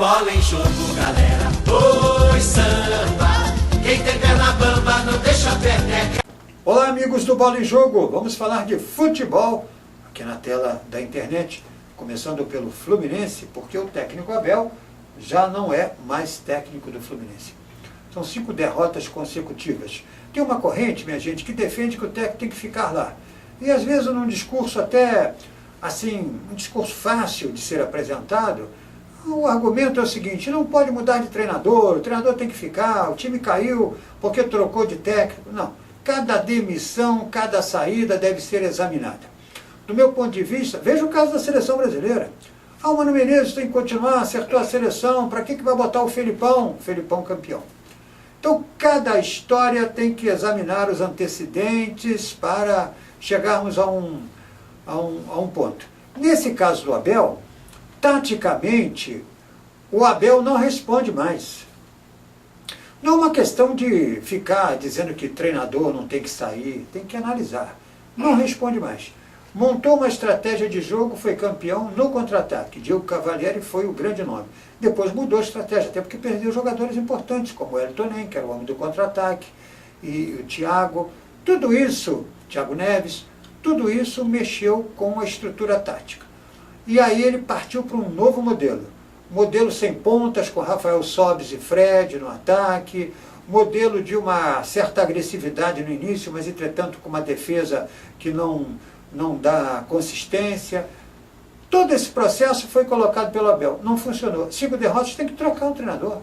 bola em jogo, galera. Oi, samba, quem tem perna bamba não deixa a peteca. Olá, amigos do Bola em Jogo. Vamos falar de futebol aqui na tela da internet, começando pelo Fluminense, porque o técnico Abel já não é mais técnico do Fluminense. São 5 derrotas consecutivas. Tem uma corrente, minha gente, que defende que o técnico tem que ficar lá. E às vezes num discurso até, assim, um discurso fácil de ser apresentado, o argumento é o seguinte: não pode mudar de treinador, o treinador tem que ficar, o time caiu porque trocou de técnico. Não, cada demissão, cada saída deve ser examinada. Do meu ponto de vista, veja o caso da seleção brasileira. O Mano Menezes tem que continuar, acertou a seleção, para que vai botar o Felipão? Felipão campeão. Então, cada história tem que examinar os antecedentes para chegarmos a um ponto. Nesse caso do Abel, taticamente, o Abel não responde mais. Não é uma questão de ficar dizendo que treinador não tem que sair, tem que analisar. Não responde mais. Montou uma estratégia de jogo, foi campeão no contra-ataque. Diego Cavalieri foi o grande nome. Depois mudou a estratégia, até porque perdeu jogadores importantes, como o Elton Nem, que era o homem do contra-ataque, e o Thiago. Tudo isso, Thiago Neves, tudo isso mexeu com a estrutura tática. E aí ele partiu para um novo modelo. Modelo sem pontas, com Rafael Sobis e Fred no ataque. Modelo de uma certa agressividade no início, mas entretanto com uma defesa que não dá consistência. Todo esse processo foi colocado pelo Abel. Não funcionou. 5 derrotas, tem que trocar o treinador.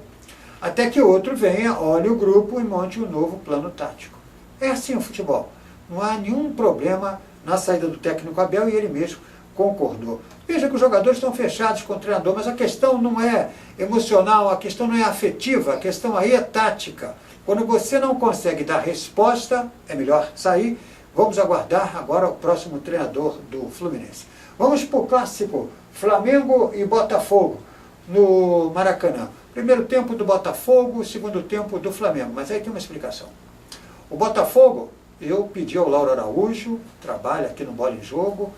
Até que outro venha, olhe o grupo e monte um novo plano tático. É assim o futebol. Não há nenhum problema na saída do técnico Abel e ele mesmo concordou. Veja que os jogadores estão fechados com o treinador, mas a questão não é emocional, a questão não é afetiva, a questão aí é tática. Quando você não consegue dar resposta, é melhor sair. Vamos aguardar agora o próximo treinador do Fluminense. Vamos para o clássico Flamengo e Botafogo no Maracanã. Primeiro tempo do Botafogo, segundo tempo do Flamengo. Mas aí tem uma explicação. O Botafogo, eu pedi ao Lauro Araújo, trabalha aqui no Bola em Jogo,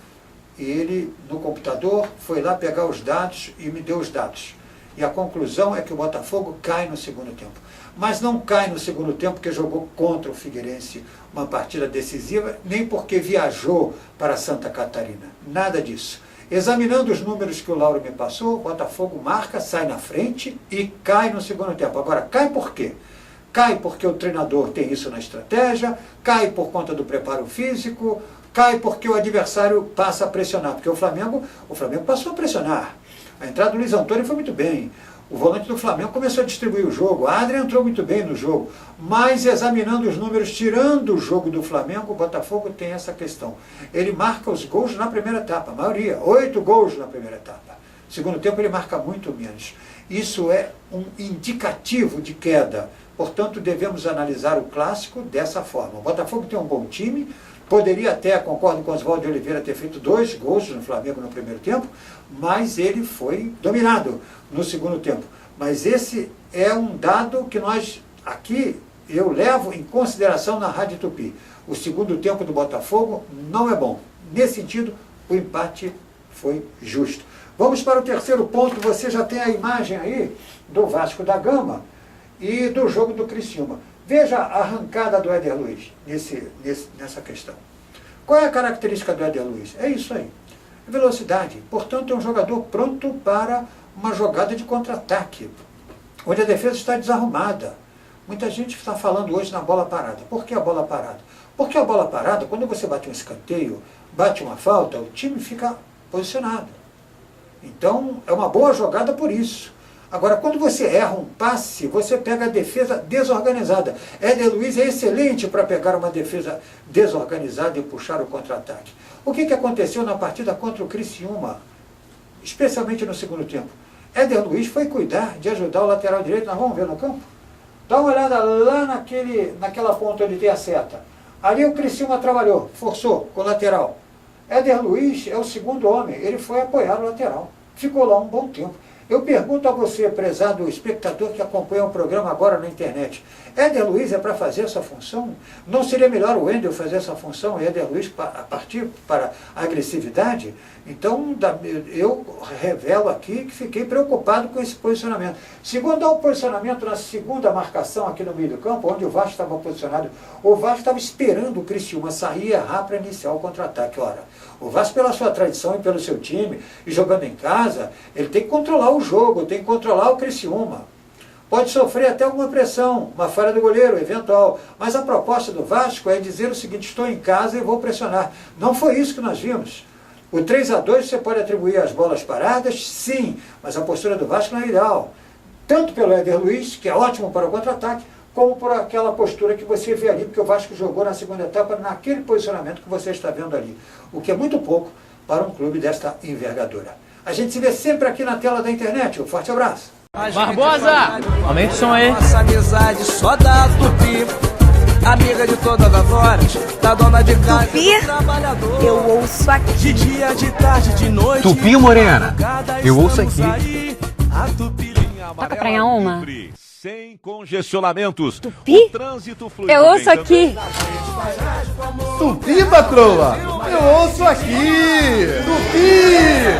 e ele, no computador, foi lá pegar os dados e me deu os dados. E a conclusão é que o Botafogo cai no segundo tempo. Mas não cai no segundo tempo porque jogou contra o Figueirense uma partida decisiva, nem porque viajou para Santa Catarina. Nada disso. Examinando os números que o Lauro me passou, o Botafogo marca, sai na frente e cai no segundo tempo. Agora, cai por quê? Cai porque o treinador tem isso na estratégia, cai por conta do preparo físico, cai porque o adversário passa a pressionar, porque o Flamengo passou a pressionar. A entrada do Luiz Antônio foi muito bem. O volante do Flamengo começou a distribuir o jogo. A Adrian entrou muito bem no jogo. Mas examinando os números, tirando o jogo do Flamengo, o Botafogo tem essa questão. Ele marca os gols na primeira etapa, a maioria. 8 gols na primeira etapa. Segundo tempo ele marca muito menos. Isso é um indicativo de queda. Portanto, devemos analisar o clássico dessa forma. O Botafogo tem um bom time. Poderia até, concordo com o Oswaldo de Oliveira, ter feito 2 gols no Flamengo no primeiro tempo, mas ele foi dominado no segundo tempo. Mas esse é um dado que nós, aqui, eu levo em consideração na Rádio Tupi. O segundo tempo do Botafogo não é bom. Nesse sentido, o empate foi justo. Vamos para o terceiro ponto. Você já tem a imagem aí do Vasco da Gama e do jogo do Criciúma. Veja a arrancada do Éder Luiz nessa questão. Qual é a característica do Éder Luiz? É isso aí. Velocidade. Portanto, é um jogador pronto para uma jogada de contra-ataque, onde a defesa está desarrumada. Muita gente está falando hoje na bola parada. Por que a bola parada? Porque a bola parada, quando você bate um escanteio, bate uma falta, o time fica posicionado. Então, é uma boa jogada por isso. Agora, quando você erra um passe, você pega a defesa desorganizada. Éder Luiz é excelente para pegar uma defesa desorganizada e puxar o contra-ataque. O que aconteceu na partida contra o Criciúma, especialmente no segundo tempo? Éder Luiz foi cuidar de ajudar o lateral direito. Nós vamos ver no campo? Dá uma olhada lá naquela ponta onde tem a seta. Ali o Criciúma trabalhou, forçou com o lateral. Éder Luiz é o segundo homem, ele foi apoiar o lateral. Ficou lá um bom tempo. Eu pergunto a você, prezado espectador que acompanha o programa agora na internet, Éder Luiz é para fazer essa função? Não seria melhor o Wendel fazer essa função e Éder Luiz a partir para a agressividade? Então, eu revelo aqui que fiquei preocupado com esse posicionamento. Segundo o posicionamento na segunda marcação aqui no meio do campo, onde o Vasco estava posicionado, o Vasco estava esperando o Criciúma sair e errar para iniciar o contra-ataque. Ora, o Vasco, pela sua tradição e pelo seu time, e jogando em casa, ele tem que controlar o jogo, tem que controlar o Criciúma. Pode sofrer até alguma pressão, uma falha do goleiro, eventual. Mas a proposta do Vasco é dizer o seguinte: estou em casa e vou pressionar. Não foi isso que nós vimos. O 3-2 você pode atribuir às bolas paradas, sim, mas a postura do Vasco não é ideal. Tanto pelo Éder Luiz, que é ótimo para o contra-ataque, como por aquela postura que você vê ali, porque o Vasco jogou na segunda etapa naquele posicionamento que você está vendo ali. O que é muito pouco para um clube desta envergadura. A gente se vê sempre aqui na tela da internet. Um forte abraço. Barbosa! Aumenta o som aí. Nossa amizade só dá Tupi. Amiga de todas as horas, da dona de casa, Tupi, do trabalhador. eu ouço aqui. De dia, de tarde, de noite. Tupi Morena, eu ouço aqui. Aí, a Tupilinha Toca pra ganhar uma. Sem congestionamentos. Tupi? O trânsito flui. Eu ouço aqui. Tupi, patroa, eu ouço aqui. Tupi!